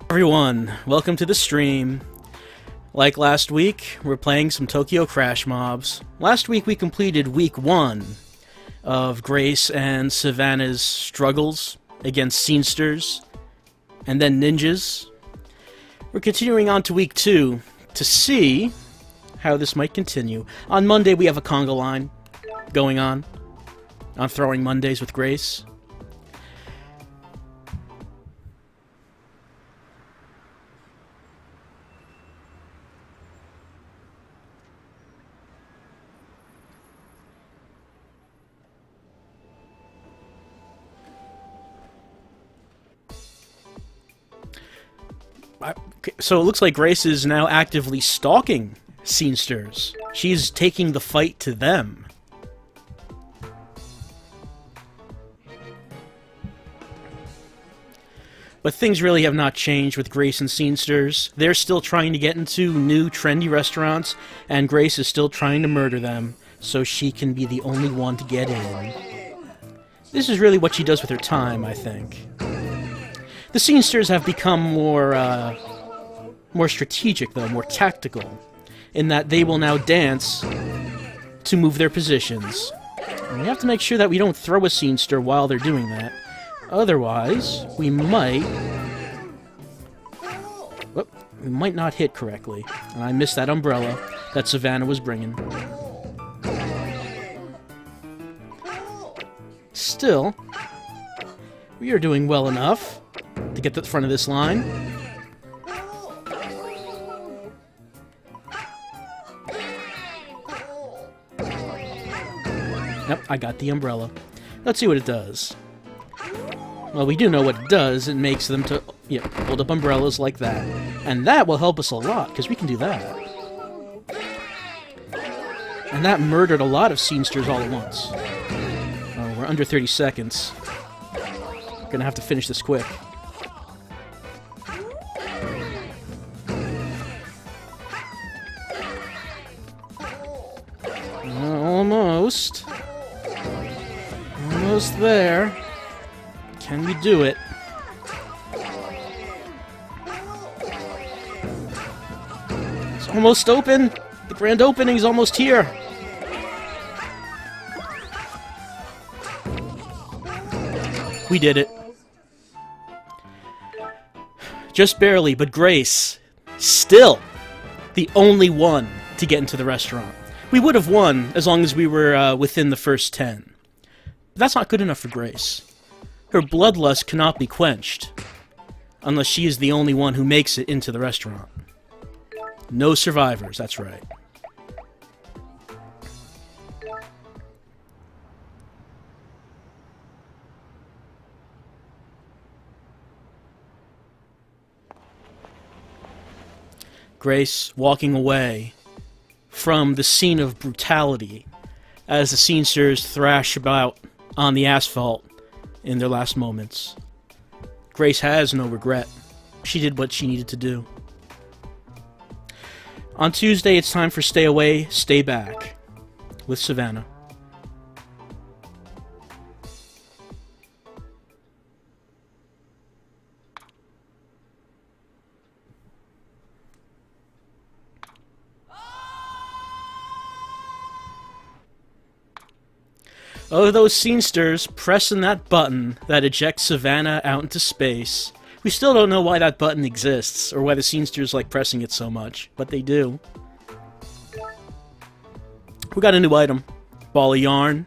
Everyone, welcome to the stream. Like last week, we're playing some Tokyo Crash mobs. Last week we completed week 1 of Grace and Savannah's struggles against scenesters and then ninjas. We're continuing on to week 2 to see how this might continue. On Monday we have a conga line going on Throwing Mondays with Grace. So it looks like Grace is now actively stalking scenesters. She's taking the fight to them. But things really have not changed with Grace and scenesters. They're still trying to get into new trendy restaurants, and Grace is still trying to murder them so she can be the only one to get in. This is really what she does with her time, I think. The scenesters have become more strategic, though, more tactical, in that they will now dance to move their positions. And we have to make sure that we don't throw a scenester while they're doing that. Otherwise, we might not hit correctly. And I missed that umbrella that Savannah was bringing. Still, we are doing well enough to get to the front of this line. Yep, I got the umbrella. Let's see what it does. Well, we do know what it does. It makes them to hold up umbrellas like that. And that will help us a lot, because we can do that. And that murdered a lot of scenesters all at once. Oh, we're under 30 seconds. We're gonna have to finish this quick. Almost. Almost there. Can we do it? It's almost open! The grand opening is almost here! We did it. Just barely, but Grace, still the only one to get into the restaurant. We would have won as long as we were within the first 10. But that's not good enough for Grace. Her bloodlust cannot be quenched unless she is the only one who makes it into the restaurant. No survivors, that's right. Grace walking away from the scene of brutality as the scenesters thrash about on the asphalt in their last moments. Grace has no regret. She did what she needed to do. On Tuesday, it's time for Stay Away, Stay Back with Savannah. Oh, those scenesters pressing that button that ejects Savannah out into space. We still don't know why that button exists, or why the scenesters like pressing it so much, but they do. We got a new item. Ball of yarn.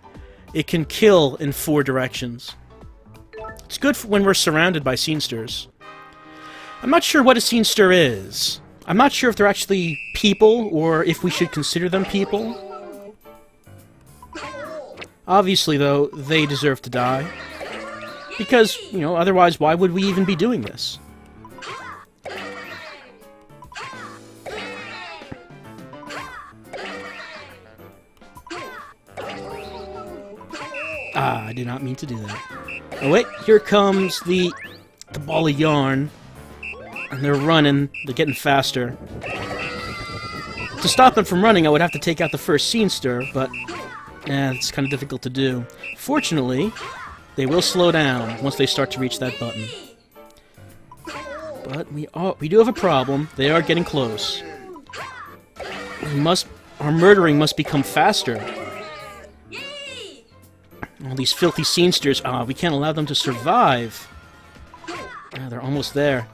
It can kill in 4 directions. It's good for when we're surrounded by scenesters. I'm not sure what a scenester is. I'm not sure if they're actually people, or if we should consider them people. Obviously, though, they deserve to die. Because, otherwise, why would we even be doing this? Ah, I did not mean to do that. Oh, wait, here comes the ball of yarn. And they're running. They're getting faster. To stop them from running, I would have to take out the first scenester, but it's kind of difficult to do. Fortunately, they will slow down once they start to reach that button. But we do have a problem. They are getting close. Our murdering must become faster. All these filthy scenesters. We can't allow them to survive. They're almost there.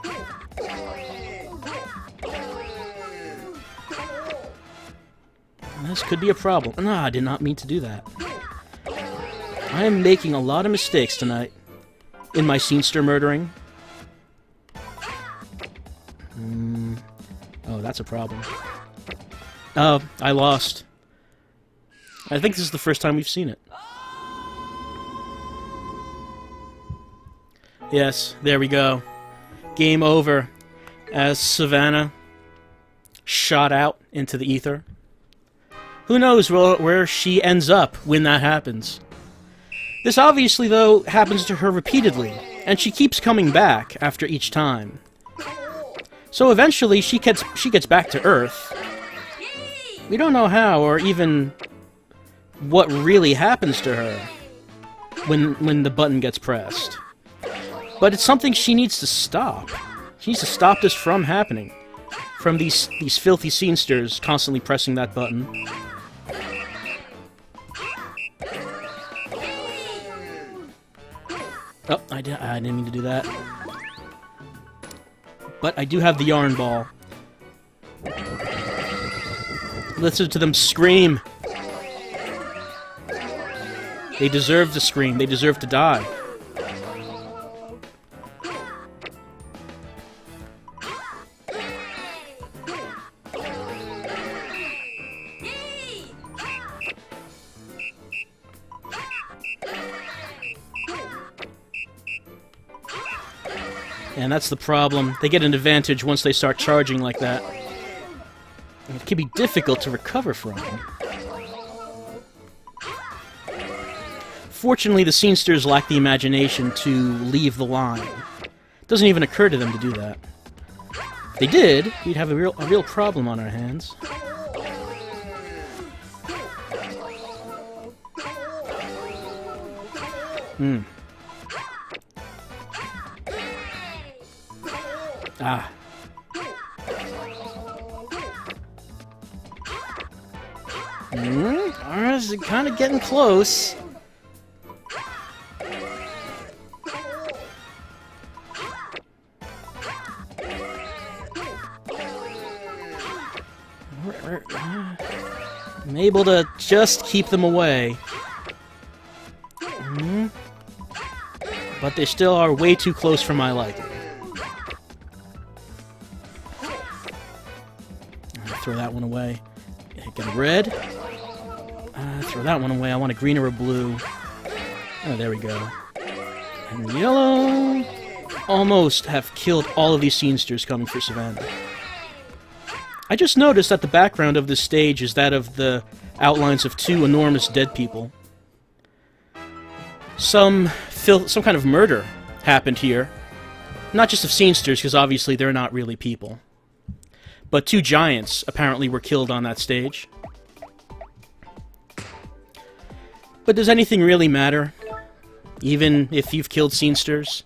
This could be a problem. No, I did not mean to do that. I am making a lot of mistakes tonight in my scenester murdering. Oh, that's a problem. Oh, I lost. I think this is the first time we've seen it. Yes, there we go. Game over. As Savannah shot out into the ether. Who knows where she ends up when that happens. This obviously, though, happens to her repeatedly, and she keeps coming back after each time. So eventually she gets back to Earth. We don't know how, or even what really happens to her when the button gets pressed. But it's something she needs to stop. She needs to stop this from happening. From these filthy scenesters constantly pressing that button. Oh, I didn't mean to do that. But I do have the yarn ball. Listen to them scream. They deserve to scream. They deserve to die. And that's the problem. They get an advantage once they start charging like that. And it can be difficult to recover from. Fortunately, the scenesters lack the imagination to leave the line. It doesn't even occur to them to do that. If they did, we'd have a real problem on our hands. Ah. Ours is kind of getting close. I'm able to just keep them away. But they still are way too close for my liking. Throw that one away. Get a red. Throw that one away. I want a green or a blue. Oh, there we go. And yellow. Almost have killed all of these scenesters coming for Savannah. I just noticed that the background of this stage is that of the outlines of two enormous dead people. Some kind of murder happened here. Not just of scenesters, because obviously they're not really people. But two giants apparently were killed on that stage. But does anything really matter? Even if you've killed scenesters?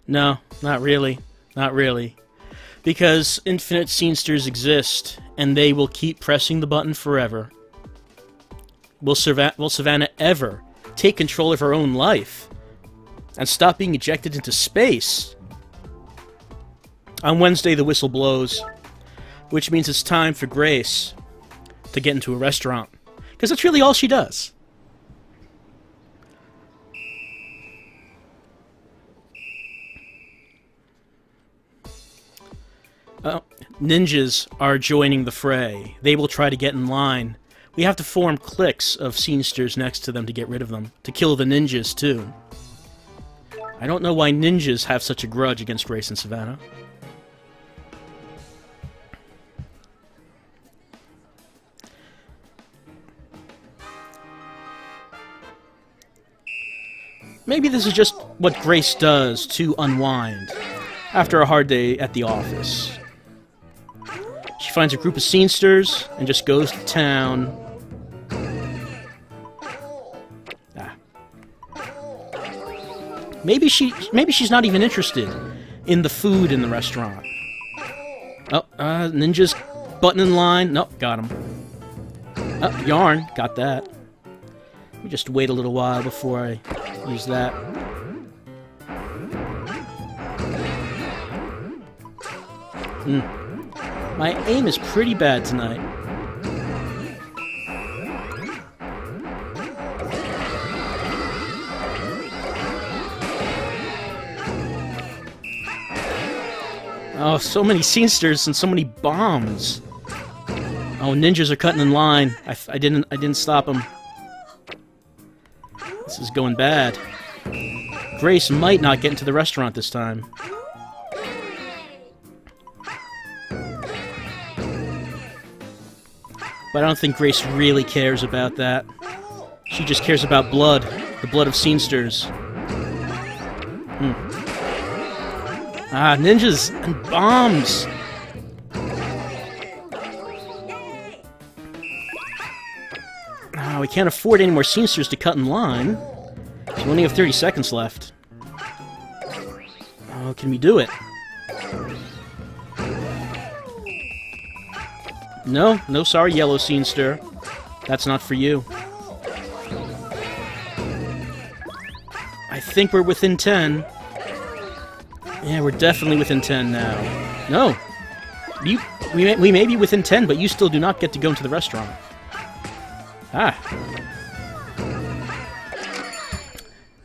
No, not really. Not really. Because infinite scenesters exist, and they will keep pressing the button forever. Will Savannah ever take control of her own life and stop being ejected into space? On Wednesday, the whistle blows, which means it's time for Grace to get into a restaurant. Because that's really all she does. Ninjas are joining the fray. They will try to get in line. We have to form cliques of scenesters next to them to get rid of them. To kill the ninjas, too. I don't know why ninjas have such a grudge against Grace and Savannah. Maybe this is just what Grace does to unwind after a hard day at the office. She finds a group of scenesters and just goes to town. Ah. Maybe she's not even interested in the food in the restaurant. Oh, ninja's button in line. Nope, got him. Oh, yarn, got that. Let me just wait a little while before I use that. My aim is pretty bad tonight. Oh, so many scenesters and so many bombs. Oh, ninjas are cutting in line. I didn't stop them. This is going bad. Grace might not get into the restaurant this time. But I don't think Grace really cares about that. She just cares about blood. The blood of scenesters. Ah, ninjas and bombs! Ah, we can't afford any more scenesters to cut in line. So we only have 30 seconds left. Oh, can we do it? No, no sorry, yellow scenester. That's not for you. I think we're within 10. Yeah, we're definitely within 10 now. No! We may be within 10, but you still do not get to go into the restaurant. Ah.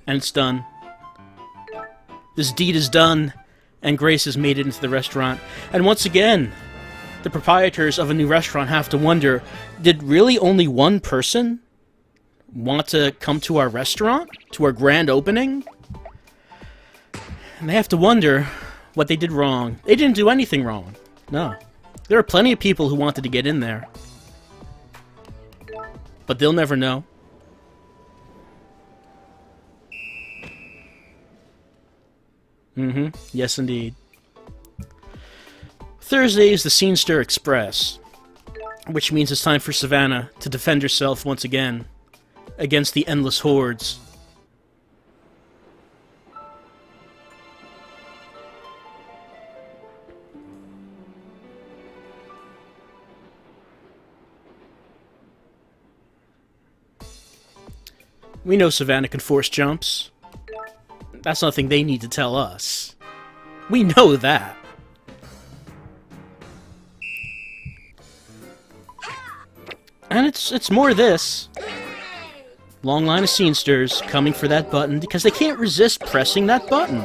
And it's done. This deed is done, and Grace has made it into the restaurant. And once again, the proprietors of a new restaurant have to wonder, did really only one person want to come to our restaurant? To our grand opening? And they have to wonder what they did wrong. They didn't do anything wrong. No. There are plenty of people who wanted to get in there. But they'll never know. Yes, indeed. Thursday is the Scenester Express, which means it's time for Savannah to defend herself once again against the endless hordes. We know Savannah can force jumps. That's nothing they need to tell us. We know that. And it's more this. Long line of scenesters coming for that button because they can't resist pressing that button.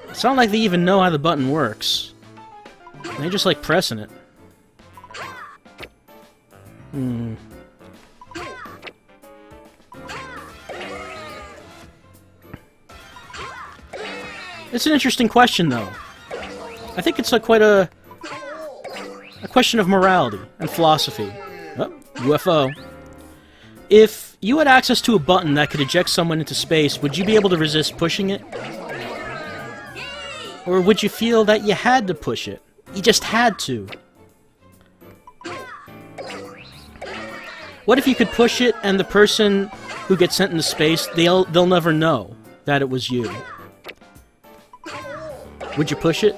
It's not like they even know how the button works. They just like pressing it. It's an interesting question, though. I think it's quite a question of morality and philosophy. Oh, UFO. If you had access to a button that could eject someone into space, would you be able to resist pushing it? Or would you feel that you had to push it? You just had to. What if you could push it and the person who gets sent into space, they'll never know that it was you? Would you push it?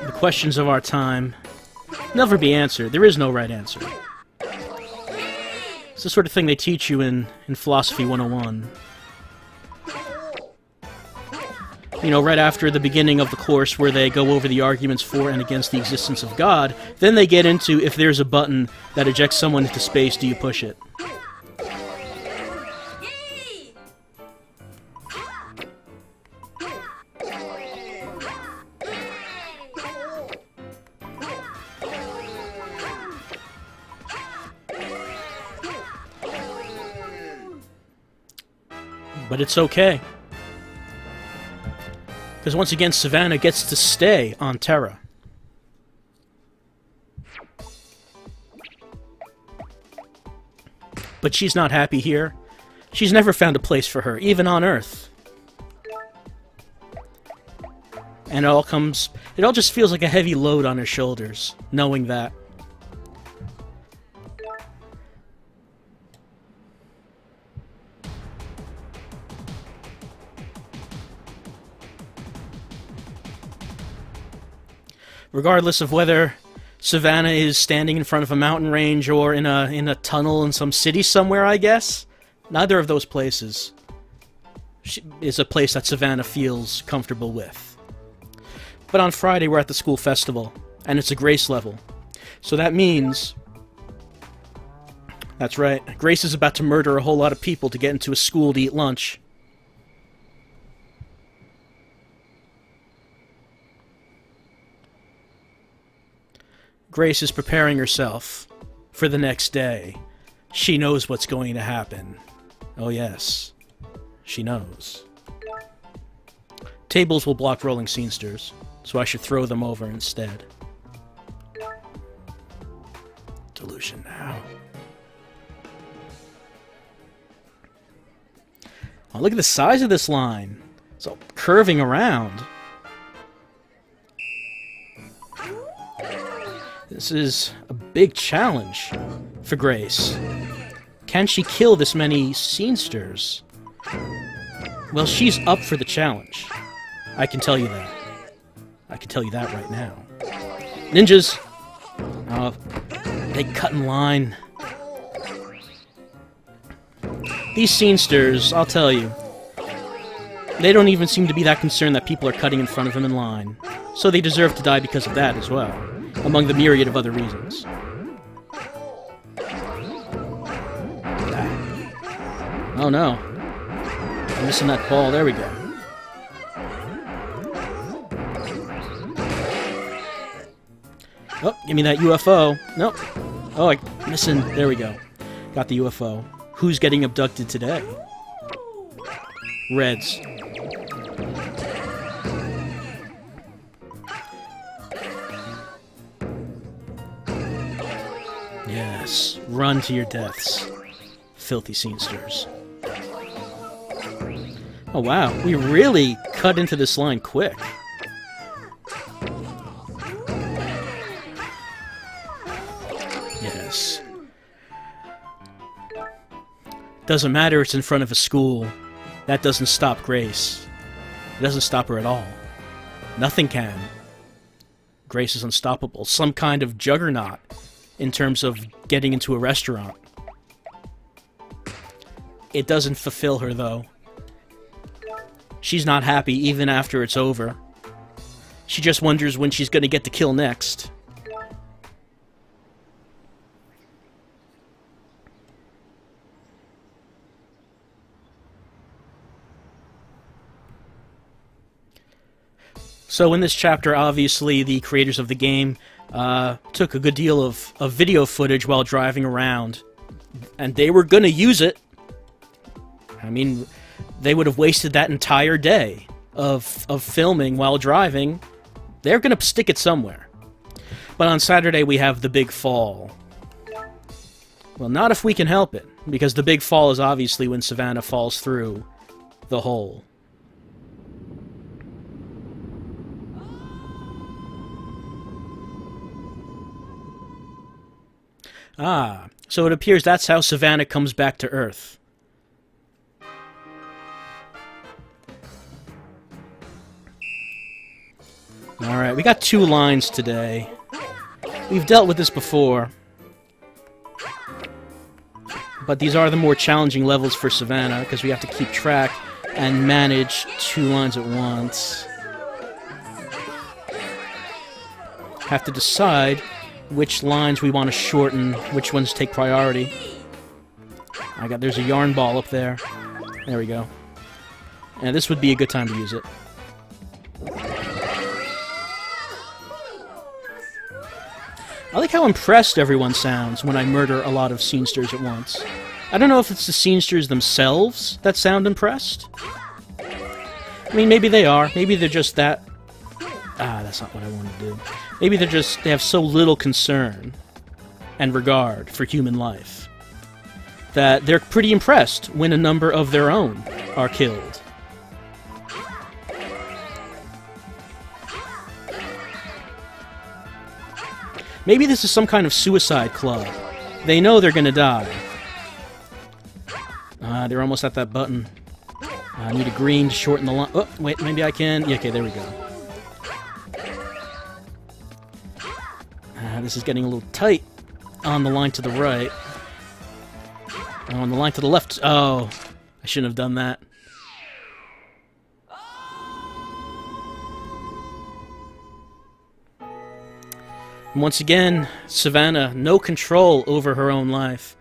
The questions of our time never be answered. There is no right answer. It's the sort of thing they teach you in Philosophy 101. You know, right after the beginning of the course where they go over the arguments for and against the existence of God, then they get into if there's a button that ejects someone into space, do you push it? But it's okay. Because once again, Savannah gets to stay on Terra. But she's not happy here. She's never found a place for her, even on Earth. And it all just feels like a heavy load on her shoulders, knowing that. Regardless of whether Savannah is standing in front of a mountain range or in a tunnel in some city somewhere, I guess, neither of those places is a place that Savannah feels comfortable with. But on Friday we're at the school festival, and it's a Grace level. So that means... That's right, Grace is about to murder a whole lot of people to get into a school to eat lunch. Grace is preparing herself for the next day. She knows what's going to happen. Oh yes, she knows. Tables will block rolling scenesters, so I should throw them over instead. Delusion now. Oh, look at the size of this line. It's all curving around. This is a big challenge for Grace. Can she kill this many scenesters? Well, she's up for the challenge. I can tell you that. I can tell you that right now. Ninjas! Oh, they cut in line. These scenesters, I'll tell you, they don't even seem to be that concerned that people are cutting in front of them in line. So they deserve to die because of that as well, among the myriad of other reasons. Oh no. I'm missing that ball. There we go. Oh, give me that UFO. Nope. Oh, I'm missing. There we go. Got the UFO. Who's getting abducted today? Reds. Yes. Run to your deaths. Filthy scenesters. Oh wow, we really cut into this line quick. Yes. Doesn't matter it's in front of a school. That doesn't stop Grace. It doesn't stop her at all. Nothing can. Grace is unstoppable. Some kind of juggernaut in terms of getting into a restaurant. It doesn't fulfill her, though. She's not happy even after it's over. She just wonders when she's going to get to kill next. So in this chapter, obviously, the creators of the game took a good deal of video footage while driving around. And they were going to use it. I mean, they would have wasted that entire day of filming while driving. They're going to stick it somewhere. But on Saturday, we have the big fall. Well, not if we can help it, because the big fall is obviously when Savannah falls through the hole. Ah, so it appears that's how Savannah comes back to Earth. Alright, we got 2 lines today. We've dealt with this before. But these are the more challenging levels for Savannah, because we have to keep track and manage 2 lines at once. Have to decide which lines we want to shorten, which ones take priority. There's a yarn ball up there. There we go. And this would be a good time to use it. I like how impressed everyone sounds when I murder a lot of scenesters at once. I don't know if it's the scenesters themselves that sound impressed, I mean, maybe they are. Maybe they're just that... Ah, that's not what I want to do. Maybe they have so little concern and regard for human life that they're pretty impressed when a number of their own are killed. Maybe this is some kind of suicide club. They know they're gonna die. They're almost at that button. I need a green to shorten the line. Oh, wait, maybe I can. Yeah, okay, there we go. This is getting a little tight on the line to the right. Oh, on the line to the left. Oh, I shouldn't have done that. And once again, Savannah, no control over her own life.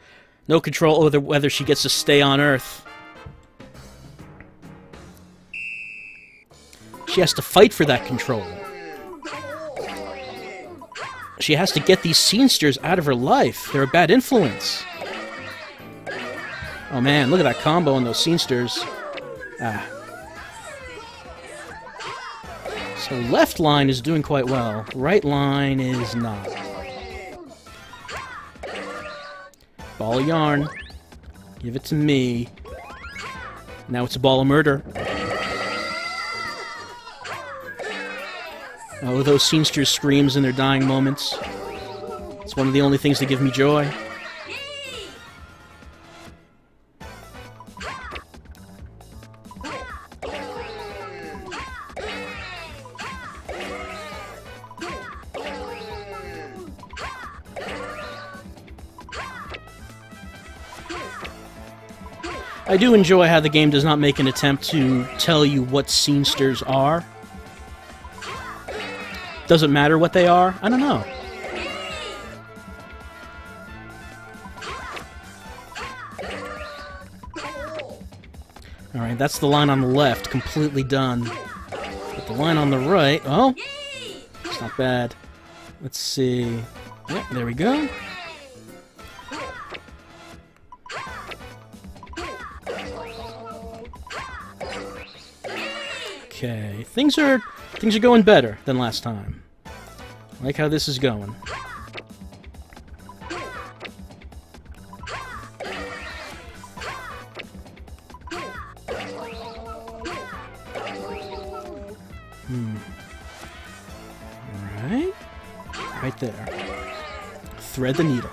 No control over whether she gets to stay on Earth. She has to fight for that control. She has to get these scenesters out of her life. They're a bad influence. Oh man, look at that combo on those scenesters. Ah. So left line is doing quite well. Right line is not. Ball of yarn. Give it to me. Now it's a ball of murder. Oh, those scenesters' screams in their dying moments. It's one of the only things that give me joy. I do enjoy how the game does not make an attempt to tell you what scenesters are. Doesn't matter what they are? I don't know. Alright, that's the line on the left, completely done. But the line on the right... Oh! It's not bad. Let's see... Yep, there we go. Okay, things are going better than last time. I like how this is going. Alright. Right there. Thread the needle.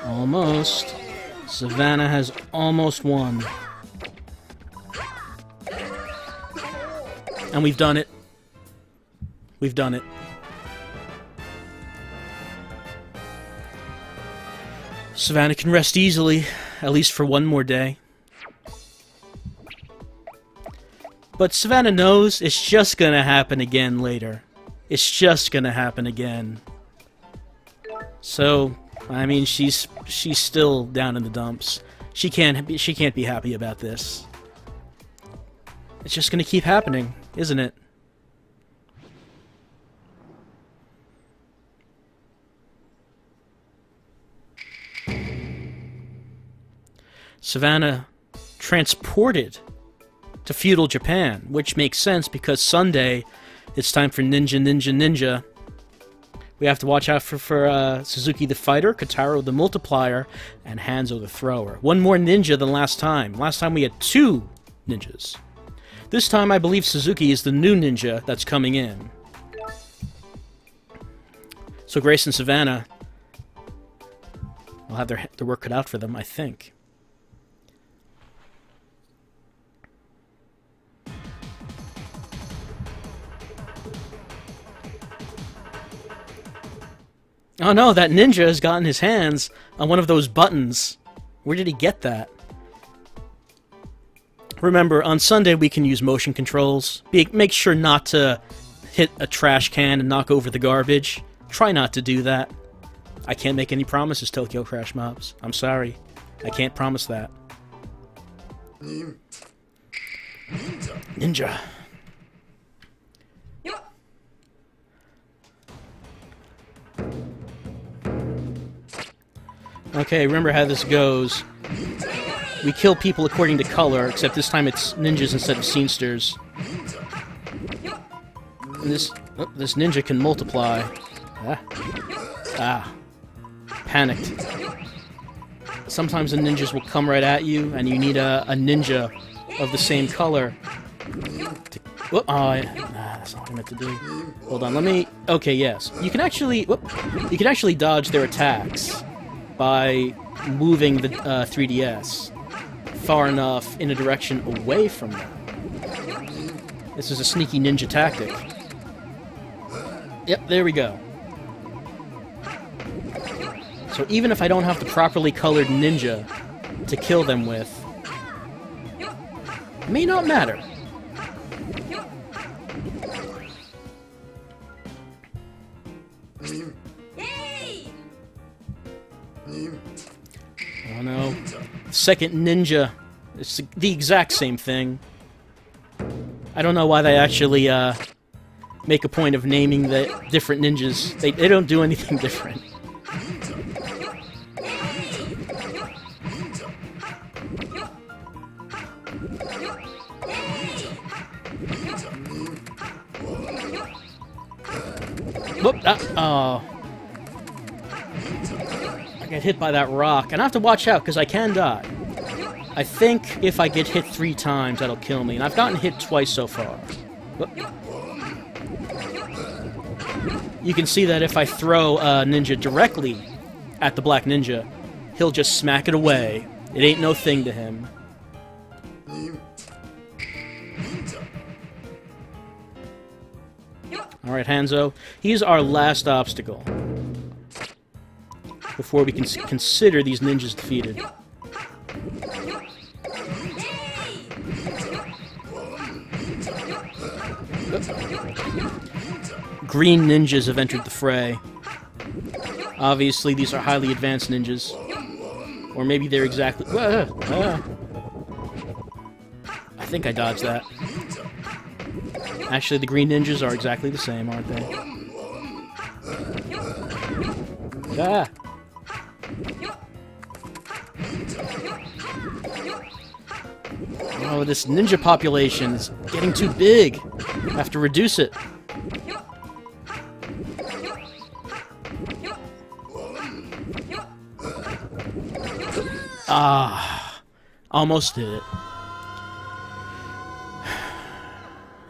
Almost. Savannah has almost won. And we've done it. We've done it. Savannah can rest easily, at least for one more day. But Savannah knows it's just gonna happen again later. It's just gonna happen again. So, I mean, she's still down in the dumps. She can't be happy about this. It's just gonna keep happening, isn't it? Savannah transported to feudal Japan, which makes sense because Sunday it's time for Ninja, Ninja, Ninja. We have to watch out for Suzuki the Fighter, Kotaro the Multiplier, and Hanzo the Thrower. One more ninja than last time. Last time we had 2 ninjas. This time I believe Suzuki is the new ninja that's coming in. So Grace and Savannah will have their work cut out for them, I think. Oh no, that ninja has gotten his hands on one of those buttons. Where did he get that? Remember, on Sunday we can use motion controls. Make sure not to hit a trash can and knock over the garbage. Try not to do that. I can't make any promises, Tokyo Crash Mobs. I'm sorry. I can't promise that. Ninja. Okay, remember how this goes. We kill people according to color, except this time it's ninjas instead of scenesters. And this ninja can multiply. Panicked. Sometimes the ninjas will come right at you, and you need a ninja of the same color. That's not what I meant to do. Hold on, let me... Okay, yes. You can actually dodge their attacks by moving the 3DS far enough in a direction away from them. This is a sneaky ninja tactic. Yep, there we go. So even if I don't have the properly colored ninja to kill them with, it may not matter. Oh no. Second ninja. It's the exact same thing. I don't know why they actually make a point of naming the different ninjas. They don't do anything different. Whoop! Oh. I get hit by that rock. And I have to watch out, because I can die. I think if I get hit 3 times, that'll kill me. And I've gotten hit twice so far. Whoop. You can see that if I throw a ninja directly at the black ninja, he'll just smack it away. It ain't no thing to him. Alright, Hanzo. He's our last obstacle before we can consider these ninjas defeated. Green ninjas have entered the fray. Obviously, these are highly advanced ninjas. Or maybe they're exactly... I think I dodged that. Actually, the green ninjas are exactly the same, aren't they? Ah! Oh, this ninja population is getting too big. I have to reduce it. Ah, almost did it.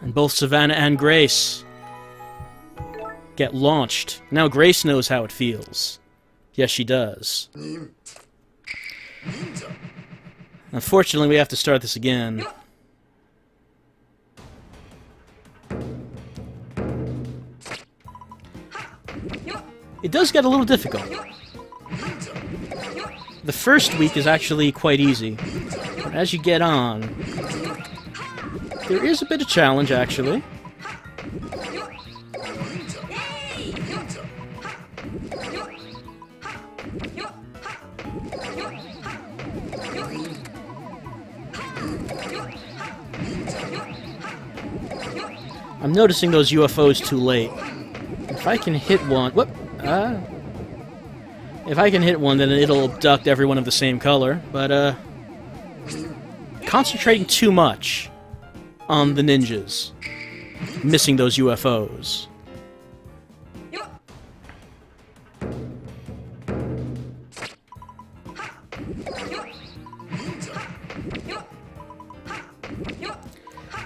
And both Savannah and Grace get launched. Now Grace knows how it feels. Yes, she does. Unfortunately, we have to start this again. It does get a little difficult. The first week is actually quite easy. But as you get on, there is a bit of challenge, actually. I'm noticing those UFOs too late. If I can hit one... Whoop! If I can hit one, then it'll abduct everyone of the same color, but, concentrating too much on the ninjas. Missing those UFOs.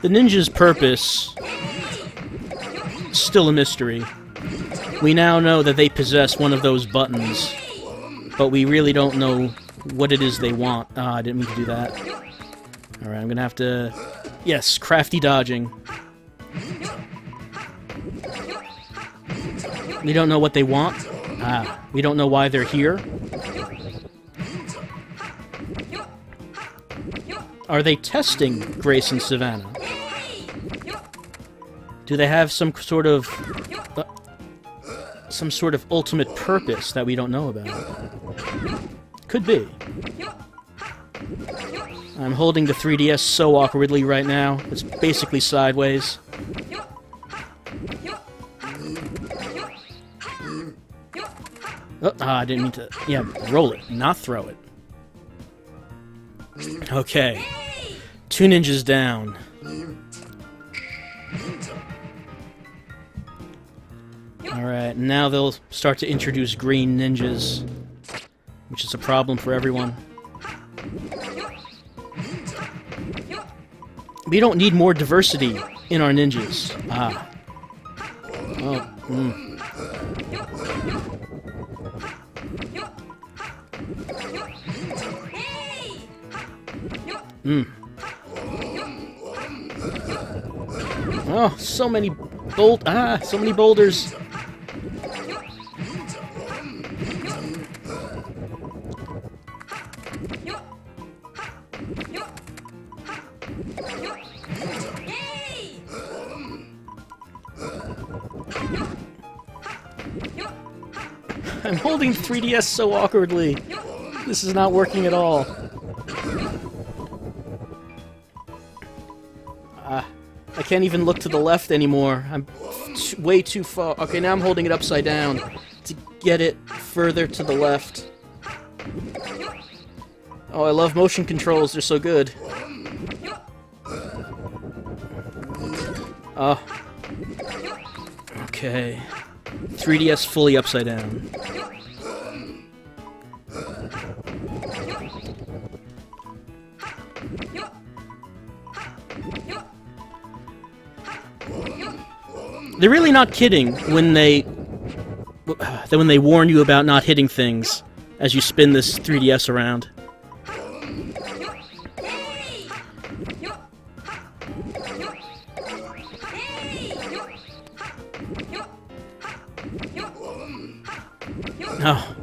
The ninja's purpose... still a mystery. We now know that they possess one of those buttons, but we really don't know what it is they want. Ah, I didn't mean to do that. Alright, I'm gonna have to... Yes, crafty dodging. We don't know what they want. Ah, we don't know why they're here. Are they testing Grace and Savannah? Do they have some sort of ultimate purpose that we don't know about? Could be. I'm holding the 3DS so awkwardly right now. It's basically sideways. Oh, I didn't mean to... Yeah, roll it, not throw it. Okay. 2 ninjas down. Alright, now they'll start to introduce green ninjas, which is a problem for everyone. We don't need more diversity in our ninjas. Ah. Oh, Oh, so many so many boulders. I'm holding 3DS so awkwardly. This is not working at all. I can't even look to the left anymore. I'm way too far. Okay, now I'm holding it upside down to get it further to the left. Oh, I love motion controls. They're so good. Oh. Okay. 3DS fully upside down. They're really not kidding when they warn you about not hitting things as you spin this 3DS around. Oh.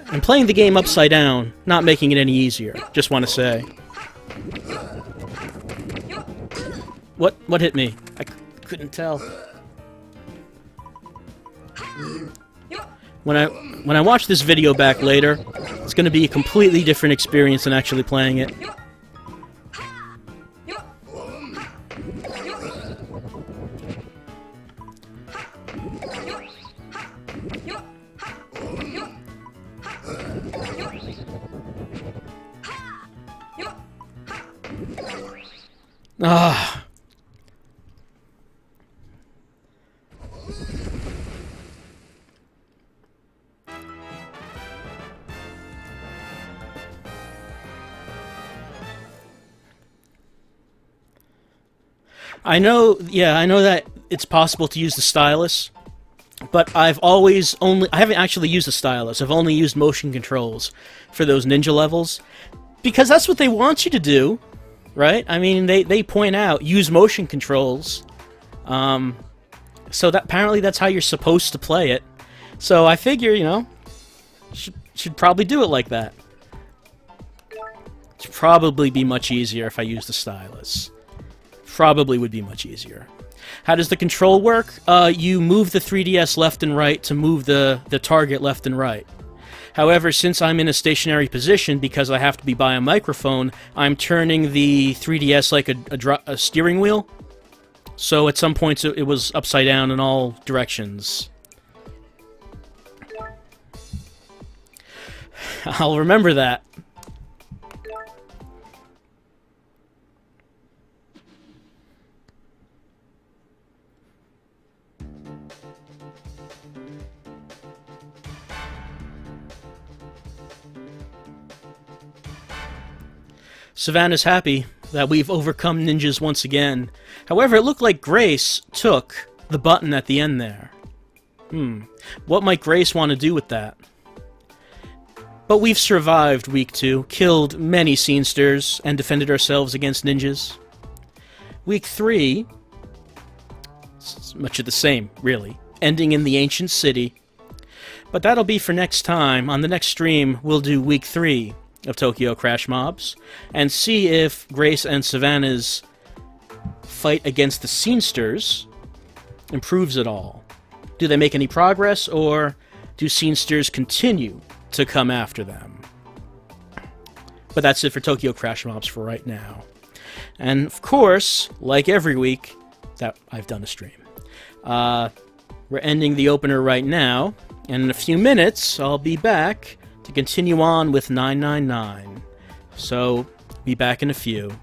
I'm playing the game upside down, not making it any easier, just want to say. What hit me? I couldn't tell. When I watch this video back later, it's going to be a completely different experience than actually playing it. Ah. I know that it's possible to use the stylus, but I haven't actually used the stylus. I've only used motion controls for those ninja levels, because that's what they want you to do, right? I mean, they point out, use motion controls, so that apparently that's how you're supposed to play it. So I figure, you know, should probably do it like that. It'd probably be much easier if I used the stylus. Probably would be much easier. How does the control work? You move the 3DS left and right to move the target left and right. However, since I'm in a stationary position because I have to be by a microphone, I'm turning the 3DS like a steering wheel. So at some points it was upside down in all directions. I'll remember that. Savannah's happy that we've overcome ninjas once again. However, it looked like Grace took the button at the end there. What might Grace want to do with that? But we've survived week 2, killed many scenesters, and defended ourselves against ninjas. Week 3, it's much of the same, really. Ending in the ancient city. But that'll be for next time. On the next stream, we'll do week 3 of Tokyo Crash Mobs, and see if Grace and Savannah's fight against the scenesters improves at all. Do they make any progress, or do scenesters continue to come after them? But that's it for Tokyo Crash Mobs for right now. And of course, like every week that I've done a stream, We're ending the opener right now, and in a few minutes, I'll be back to continue on with 999. So, be back in a few.